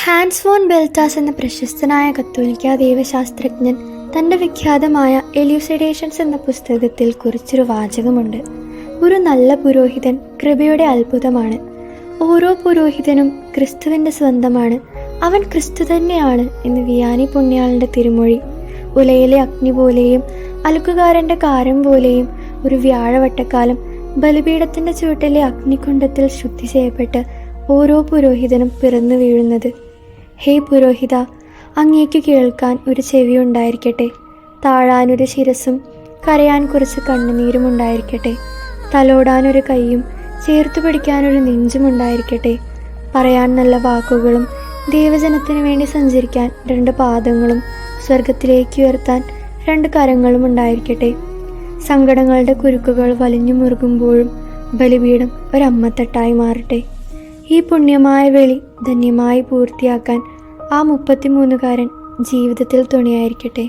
Hans von ബെൽറ്റാസ് എന്ന പ്രശസ്തനായ കത്തോലിക്ക ദൈവശാസ്ത്രജ്ഞൻ തൻ്റെ വിഖ്യാതമായ എല്യൂസിഡേഷൻസ് എന്ന പുസ്തകത്തിൽ കുറിച്ചൊരു വാചകമുണ്ട്. ഒരു നല്ല പുരോഹിതൻ കൃപയുടെ അത്ഭുതമാണ്. ഓരോ പുരോഹിതനും ക്രിസ്തുവിൻ്റെ സ്വന്തമാണ്. അവൻ ക്രിസ്തു തന്നെയാണ് എന്ന് വിയാനി പുണ്യാളൻ്റെ തിരുമൊഴി. ഉലയിലെ അഗ്നി പോലെയും അലുക്കുകാരൻ്റെ കാരം പോലെയും ഒരു വ്യാഴവട്ടക്കാലം ബലിപീഠത്തിൻ്റെ ചുവട്ടിലെ അഗ്നികുണ്ഡത്തിൽ ശുദ്ധി ചെയ്യപ്പെട്ട് ഓരോ പുരോഹിതനും പിറന്നു വീഴുന്നത്. ഹേ പുരോഹിത, അങ്ങേക്കു കേൾക്കാൻ ഒരു ചെവി ഉണ്ടായിരിക്കട്ടെ, താഴാനൊരു ശിരസും കരയാൻ കുറച്ച് കണ്ണുനീരും ഉണ്ടായിരിക്കട്ടെ, തലോടാനൊരു കൈയും ചേർത്തു പിടിക്കാനൊരു നെഞ്ചും ഉണ്ടായിരിക്കട്ടെ, പറയാൻ നല്ല വാക്കുകളും ദൈവജനത്തിനു വേണ്ടി സഞ്ചരിക്കാൻ 2 പാദങ്ങളും സ്വർഗത്തിലേക്ക് ഉയർത്താൻ 2 കരങ്ങളും ഉണ്ടായിരിക്കട്ടെ. സങ്കടങ്ങളുടെ കുരുക്കുകൾ വലിഞ്ഞു മുറുകുമ്പോഴും ബലിപീഠം ഒരമ്മത്തട്ടായി മാറട്ടെ. ഈ പുണ്യമായ വെളി ധന്യമായി പൂർത്തിയാക്കാൻ ആ 33കാരൻ ജീവിതത്തിൽ തുണയായിരിക്കട്ടെ.